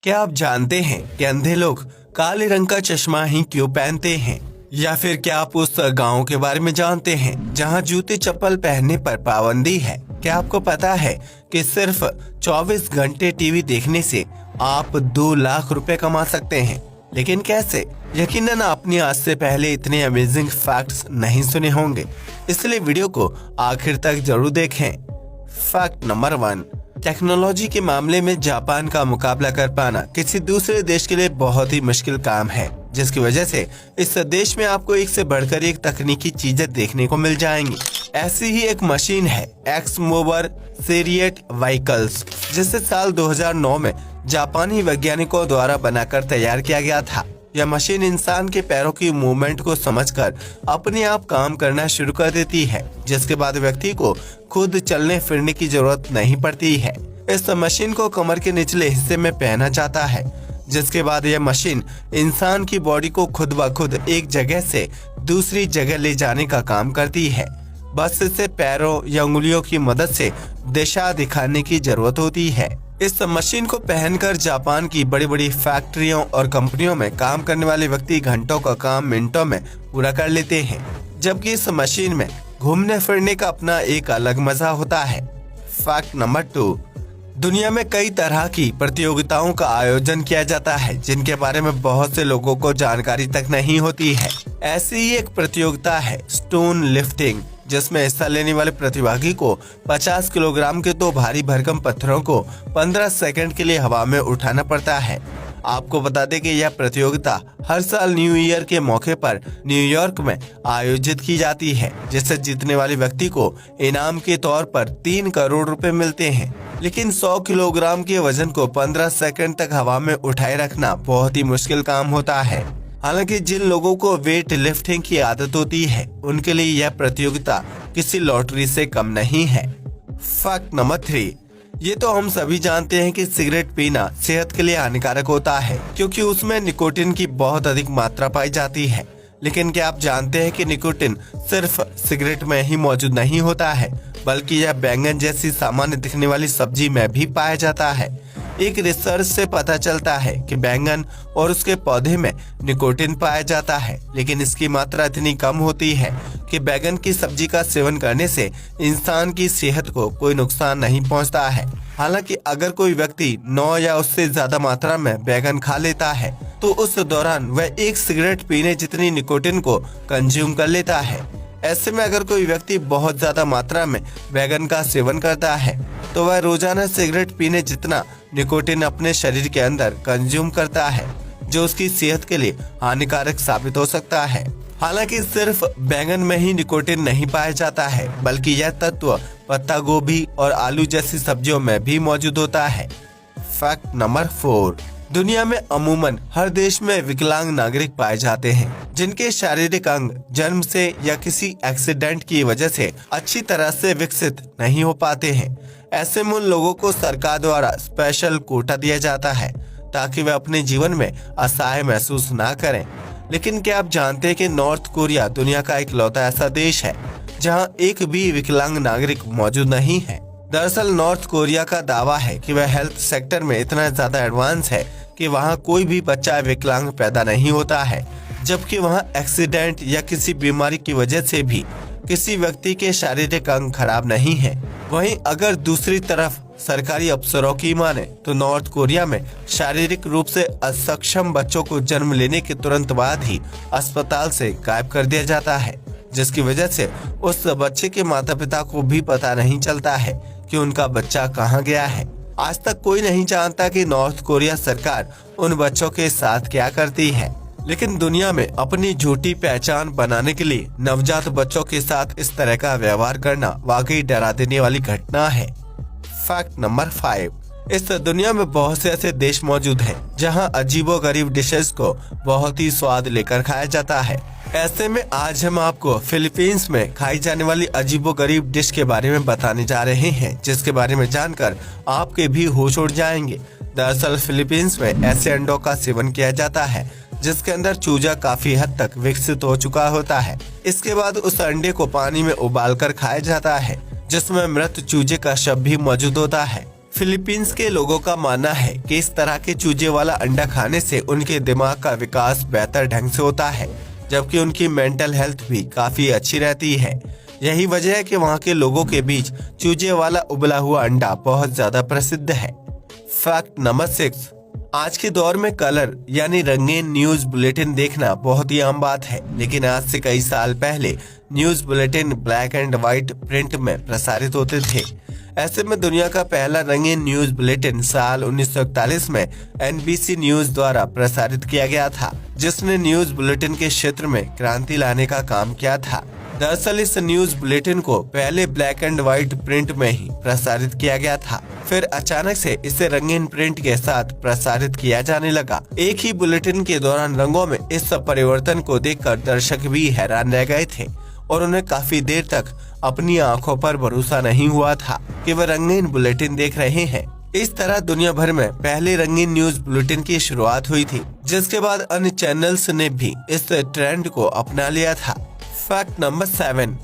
क्या आप जानते हैं कि अंधे लोग काले रंग का चश्मा ही क्यों पहनते हैं? या फिर क्या आप उस गांव के बारे में जानते हैं जहां जूते चप्पल पहनने पर पाबंदी है? क्या आपको पता है कि सिर्फ 24 घंटे टीवी देखने से आप 2 लाख रुपए कमा सकते हैं? लेकिन कैसे? यकीनन आपने आज से पहले इतने अमेजिंग फैक्ट्स नहीं सुने होंगे, इसलिए वीडियो को आखिर तक जरूर देखें। फैक्ट नंबर 1, टेक्नोलॉजी के मामले में जापान का मुकाबला कर पाना किसी दूसरे देश के लिए बहुत ही मुश्किल काम है, जिसकी वजह से इस देश में आपको एक से बढ़कर एक तकनीकी चीजें देखने को मिल जाएंगी। ऐसी ही एक मशीन है एक्स मोवर सेरिएट व्हीकल्स, जिसे साल 2009 में जापानी वैज्ञानिकों द्वारा बनाकर तैयार किया गया था। यह मशीन इंसान के पैरों की मूवमेंट को समझकर अपने आप काम करना शुरू कर देती है, जिसके बाद व्यक्ति को खुद चलने फिरने की जरूरत नहीं पड़ती है। इस मशीन को कमर के निचले हिस्से में पहना जाता है, जिसके बाद यह मशीन इंसान की बॉडी को खुद ब खुद एक जगह से दूसरी जगह ले जाने का काम करती है। बस इसे पैरों या उंगलियों की मदद से दिशा दिखाने की जरूरत होती है। इस मशीन को पहनकर जापान की बड़ी बड़ी फैक्ट्रियों और कंपनियों में काम करने वाले व्यक्ति घंटों का काम मिनटों में पूरा कर लेते हैं, जबकि इस मशीन में घूमने फिरने का अपना एक अलग मजा होता है। फैक्ट नंबर 2, दुनिया में कई तरह की प्रतियोगिताओं का आयोजन किया जाता है, जिनके बारे में बहुत से लोगों को जानकारी तक नहीं होती है। ऐसी ही एक प्रतियोगिता है स्टोन लिफ्टिंग, जिसमें हिस्सा लेने वाले प्रतिभागी को 50 किलोग्राम के 2 भारी भरकम पत्थरों को 15 सेकंड के लिए हवा में उठाना पड़ता है। आपको बता दें कि यह प्रतियोगिता हर साल न्यू ईयर के मौके पर न्यूयॉर्क में आयोजित की जाती है, जिससे जीतने वाले व्यक्ति को इनाम के तौर पर 3 करोड़ रुपए मिलते हैं। लेकिन 100 किलोग्राम के वजन को 15 सेकंड तक हवा में उठाए रखना बहुत ही मुश्किल काम होता है। हालांकि जिन लोगों को वेट लिफ्टिंग की आदत होती है, उनके लिए यह प्रतियोगिता किसी लॉटरी से कम नहीं है। फैक्ट नंबर 3, ये तो हम सभी जानते हैं कि सिगरेट पीना सेहत के लिए हानिकारक होता है, क्योंकि उसमें निकोटिन की बहुत अधिक मात्रा पाई जाती है। लेकिन क्या आप जानते हैं कि निकोटिन सिर्फ सिगरेट में ही मौजूद नहीं होता है, बल्कि यह बैंगन जैसी सामान्य दिखने वाली सब्जी में भी पाया जाता है। एक रिसर्च से पता चलता है कि बैंगन और उसके पौधे में निकोटिन पाया जाता है, लेकिन इसकी मात्रा इतनी कम होती है कि बैंगन की सब्जी का सेवन करने से इंसान की सेहत को कोई नुकसान नहीं पहुंचता है। हालांकि अगर कोई व्यक्ति 9 या उससे ज्यादा मात्रा में बैंगन खा लेता है, तो उस दौरान वह 1 सिगरेट पीने जितनी निकोटिन को कंज्यूम कर लेता है। ऐसे में अगर कोई व्यक्ति बहुत ज्यादा मात्रा में बैंगन का सेवन करता है, तो वह रोजाना सिगरेट पीने जितना निकोटिन अपने शरीर के अंदर कंज्यूम करता है, जो उसकी सेहत के लिए हानिकारक साबित हो सकता है। हालांकि सिर्फ बैंगन में ही निकोटिन नहीं पाया जाता है, बल्कि यह तत्व पत्ता गोभी और आलू जैसी सब्जियों में भी मौजूद होता है। फैक्ट नंबर 4, दुनिया में अमूमन हर देश में विकलांग नागरिक पाए जाते हैं, जिनके शारीरिक अंग जन्म से या किसी एक्सीडेंट की वजह से अच्छी तरह से विकसित नहीं हो पाते हैं। ऐसे में उन लोगों को सरकार द्वारा स्पेशल कोटा दिया जाता है, ताकि वे अपने जीवन में असहाय महसूस ना करें। लेकिन क्या आप जानते हैं कि नॉर्थ कोरिया दुनिया का इकलौता ऐसा देश है जहां एक भी विकलांग नागरिक मौजूद नहीं है। दरअसल नॉर्थ कोरिया का दावा है कि वह हेल्थ सेक्टर में इतना ज्यादा एडवांस है कि वहां कोई भी बच्चा विकलांग पैदा नहीं होता है, जबकि वहां एक्सीडेंट या किसी बीमारी की वजह से भी किसी व्यक्ति के शारीरिक अंग खराब नहीं है। वहीं अगर दूसरी तरफ सरकारी अफसरों की माने तो नॉर्थ कोरिया में शारीरिक रूप से असक्षम बच्चों को जन्म लेने के तुरंत बाद ही अस्पताल से गायब कर दिया जाता है, जिसकी वजह से उस बच्चे के माता पिता को भी पता नहीं चलता है कि उनका बच्चा कहाँ गया है। आज तक कोई नहीं जानता कि नॉर्थ कोरिया सरकार उन बच्चों के साथ क्या करती है। लेकिन दुनिया में अपनी झूठी पहचान बनाने के लिए नवजात बच्चों के साथ इस तरह का व्यवहार करना वाकई डरा देने वाली घटना है। फैक्ट नंबर 5, इस दुनिया में बहुत से ऐसे देश मौजूद हैं जहां अजीबोगरीब डिशेस को बहुत ही स्वाद लेकर खाया जाता है। ऐसे में आज हम आपको फिलीपींस में खाई जाने वाली अजीबोगरीब डिश के बारे में बताने जा रहे हैं, जिसके बारे में जानकर आपके भी होश उड़ जाएंगे। दरअसल फिलीपींस में ऐसे अंडों का सेवन किया जाता है जिसके अंदर चूजा काफी हद तक विकसित हो चुका होता है। इसके बाद उस अंडे को पानी में उबालकर खाया जाता है, जिसमें मृत चूजे का शव भी मौजूद होता है। फिलीपींस के लोगों का मानना है कि इस तरह के चूजे वाला अंडा खाने से उनके दिमाग का विकास बेहतर ढंग से होता है, जबकि उनकी मेंटल हेल्थ भी काफी अच्छी रहती है। यही वजह है कि वहाँ के लोगों के बीच चूजे वाला उबला हुआ अंडा बहुत ज्यादा प्रसिद्ध है। फैक्ट नंबर 6, आज के दौर में कलर यानी रंगीन न्यूज बुलेटिन देखना बहुत ही आम बात है, लेकिन आज से कई साल पहले news bulletin black and white print में प्रसारित होते थे। ऐसे में दुनिया का पहला रंगीन न्यूज बुलेटिन साल 1941 में NBC न्यूज द्वारा प्रसारित किया गया था, जिसने न्यूज बुलेटिन के क्षेत्र में क्रांति लाने का काम किया था। दरअसल इस न्यूज बुलेटिन को पहले ब्लैक एंड व्हाइट प्रिंट में ही प्रसारित किया गया था, फिर अचानक से इसे रंगीन प्रिंट के साथ प्रसारित किया जाने लगा। एक ही बुलेटिन के दौरान रंगों में इस परिवर्तन को देखकर दर्शक भी हैरान रह गए थे और उन्हें काफी देर तक अपनी आंखों पर भरोसा नहीं हुआ था कि वह रंगीन बुलेटिन देख रहे हैं। इस तरह दुनिया भर में पहले रंगीन न्यूज बुलेटिन की शुरुआत हुई थी, जिसके बाद अन्य चैनल्स ने भी इस ट्रेंड को अपना लिया था। फैक्ट नंबर 7,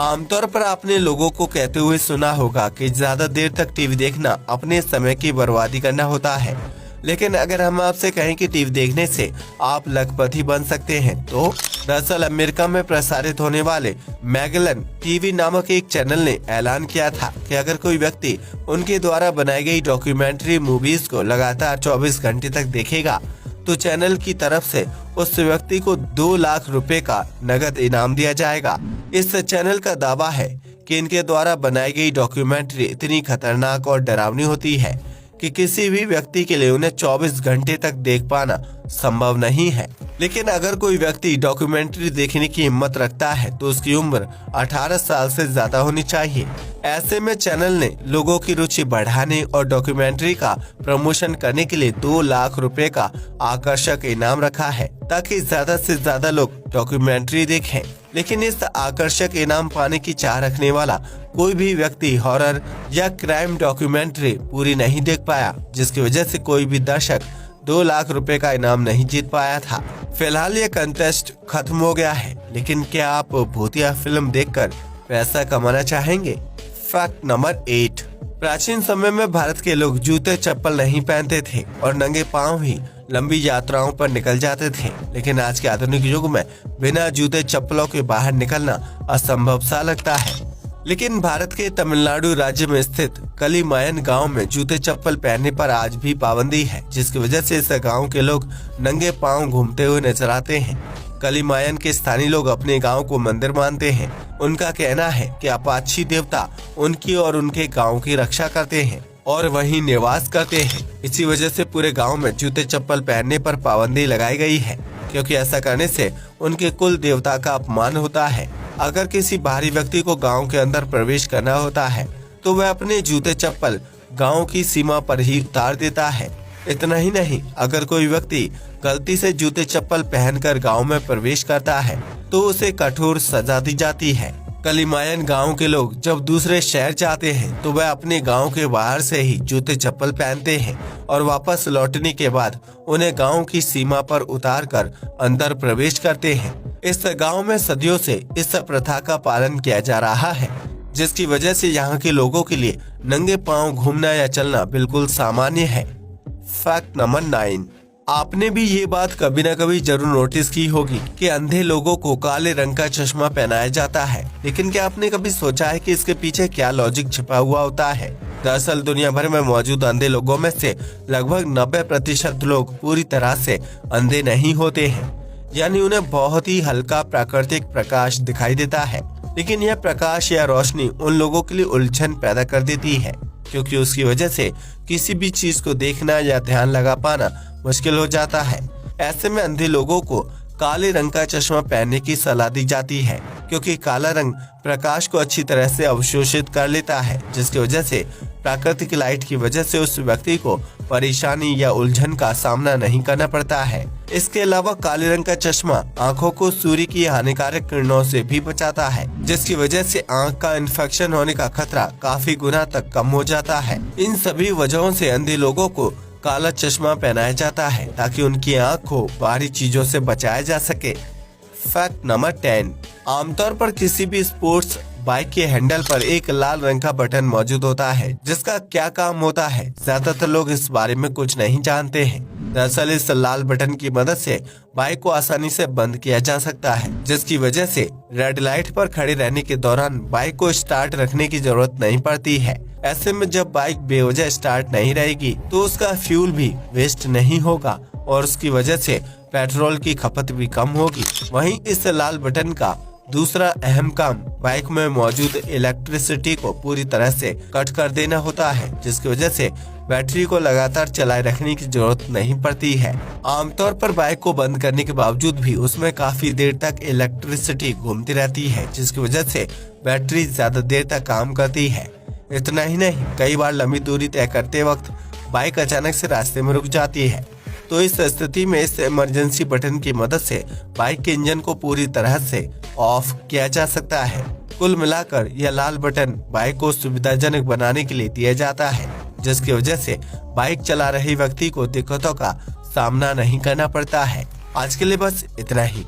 आमतौर पर आपने लोगों को कहते हुए सुना होगा कि ज्यादा देर तक टीवी देखना अपने समय की बर्बादी करना होता है, लेकिन अगर हम आपसे कहें कि टीवी देखने से आप लखपति बन सकते हैं, तो दरअसल अमेरिका में प्रसारित होने वाले मैगलन टीवी नामक एक चैनल ने ऐलान किया था कि अगर कोई व्यक्ति उनके द्वारा बनाई गई डॉक्यूमेंट्री मूवीज को लगातार 24 घंटे तक देखेगा तो चैनल की तरफ से उस व्यक्ति को 2 लाख रुपए का नगद इनाम दिया जाएगा। इस चैनल का दावा है कि इनके द्वारा बनाई गई डॉक्यूमेंट्री इतनी खतरनाक और डरावनी होती है कि किसी भी व्यक्ति के लिए उन्हें 24 घंटे तक देख पाना संभव नहीं है। लेकिन अगर कोई व्यक्ति डॉक्यूमेंट्री देखने की हिम्मत रखता है तो उसकी उम्र 18 साल से ज्यादा होनी चाहिए। ऐसे में चैनल ने लोगों की रुचि बढ़ाने और डॉक्यूमेंट्री का प्रमोशन करने के लिए 2 लाख रुपए का आकर्षक इनाम रखा है, ताकि ज्यादा से ज्यादा लोग डॉक्यूमेंट्री देखें। लेकिन इस आकर्षक इनाम पाने की चाह रखने वाला कोई भी व्यक्ति हॉरर या क्राइम डॉक्यूमेंट्री पूरी नहीं देख पाया, जिसकी वजह से कोई भी दर्शक 2 लाख रुपए का इनाम नहीं जीत पाया था। फिलहाल ये कंटेस्ट खत्म हो गया है, लेकिन क्या आप भूतिया फिल्म देखकर पैसा कमाना चाहेंगे? फैक्ट नंबर 8, प्राचीन समय में भारत के लोग जूते चप्पल नहीं पहनते थे और नंगे पांव ही लंबी यात्राओं पर निकल जाते थे, लेकिन आज के आधुनिक युग में बिना जूते चप्पलों के बाहर निकलना असंभव सा लगता है। लेकिन भारत के तमिलनाडु राज्य में स्थित कलिमायन गांव में जूते चप्पल पहनने पर आज भी पाबंदी है, जिसकी वजह से इस गांव के लोग नंगे पांव घूमते हुए नजर आते हैं। कलिमायन के स्थानीय लोग अपने गांव को मंदिर मानते हैं। उनका कहना है कि अपाची देवता उनकी और उनके गांव की रक्षा करते हैं और वहीं निवास करते हैं। इसी वजह से पूरे गांव में जूते चप्पल पहनने पर पाबंदी लगाई गई है, क्योंकि ऐसा करने से उनके कुल देवता का अपमान होता है। अगर किसी बाहरी व्यक्ति को गांव के अंदर प्रवेश करना होता है तो वह अपने जूते चप्पल गांव की सीमा पर ही उतार देता है। इतना ही नहीं, अगर कोई व्यक्ति गलती से जूते चप्पल पहनकर गांव में प्रवेश करता है तो उसे कठोर सजा दी जाती है। कलिमायन गांव के लोग जब दूसरे शहर जाते हैं तो वह अपने गांव के बाहर से ही जूते चप्पल पहनते हैं और वापस लौटने के बाद उन्हें गांव की सीमा पर उतार कर अंदर प्रवेश करते हैं। इस गांव में सदियों से इस प्रथा का पालन किया जा रहा है, जिसकी वजह से यहाँ के लोगों के लिए नंगे पांव घूमना या चलना बिल्कुल सामान्य है। फैक्ट नंबर 9, आपने भी ये बात कभी न कभी जरूर नोटिस की होगी कि अंधे लोगों को काले रंग का चश्मा पहनाया जाता है, लेकिन क्या आपने कभी सोचा है कि इसके पीछे क्या लॉजिक छिपा हुआ होता है? दरअसल दुनिया भर में मौजूद अंधे लोगों में से लगभग 90% लोग पूरी तरह से अंधे नहीं होते हैं, यानी उन्हें बहुत ही हल्का प्राकृतिक प्रकाश दिखाई देता है। लेकिन यह प्रकाश या रोशनी उन लोगों के लिए उलझन पैदा कर देती है, क्योंकि उसकी वजह से किसी भी चीज को देखना या ध्यान लगा पाना मुश्किल हो जाता है। ऐसे में अंधे लोगों को काले रंग का चश्मा पहनने की सलाह दी जाती है, क्योंकि काला रंग प्रकाश को अच्छी तरह से अवशोषित कर लेता है, जिसकी वजह से प्राकृतिक लाइट की वजह से उस व्यक्ति को परेशानी या उलझन का सामना नहीं करना पड़ता है। इसके अलावा काले रंग का चश्मा आंखों को सूर्य की हानिकारक किरणों से भी बचाता है, जिसकी वजह से आंख का इन्फेक्शन होने का खतरा काफी गुना तक कम हो जाता है। इन सभी वजहों से अंधे लोगों को काला चश्मा पहनाया जाता है ताकि उनकी आंख को बाहरी चीजों से बचाया जा सके। फैक्ट नंबर 10, आमतौर पर किसी भी स्पोर्ट्स बाइक के हैंडल पर एक लाल रंग का बटन मौजूद होता है, जिसका क्या काम होता है ज्यादातर लोग इस बारे में कुछ नहीं जानते हैं। दरअसल इस लाल बटन की मदद से बाइक को आसानी से बंद किया जा सकता है, जिसकी वजह से रेड लाइट पर खड़े रहने के दौरान बाइक को स्टार्ट रखने की जरूरत नहीं पड़ती है। ऐसे में जब बाइक बेवजह स्टार्ट नहीं रहेगी तो उसका फ्यूल भी वेस्ट नहीं होगा और उसकी वजह से पेट्रोल की खपत भी कम होगी। वहीं इस लाल बटन का दूसरा अहम काम बाइक में मौजूद इलेक्ट्रिसिटी को पूरी तरह से कट कर देना होता है, जिसकी वजह से बैटरी को लगातार चलाए रखने की जरूरत नहीं पड़ती है। आमतौर पर बाइक को बंद करने के बावजूद भी उसमें काफी देर तक इलेक्ट्रिसिटी घूमती रहती है, जिसकी वजह से बैटरी ज्यादा देर तक काम करती है। इतना ही नहीं, कई बार लंबी दूरी तय करते वक्त बाइक अचानक से रास्ते में रुक जाती है, तो इस स्थिति में इस इमरजेंसी बटन की मदद से बाइक के इंजन को पूरी तरह से ऑफ किया जा सकता है। कुल मिलाकर यह लाल बटन बाइक को सुविधाजनक बनाने के लिए दिया जाता है, जिसकी वजह से बाइक चला रहे व्यक्ति को दिक्कतों का सामना नहीं करना पड़ता है। आज के लिए बस इतना ही।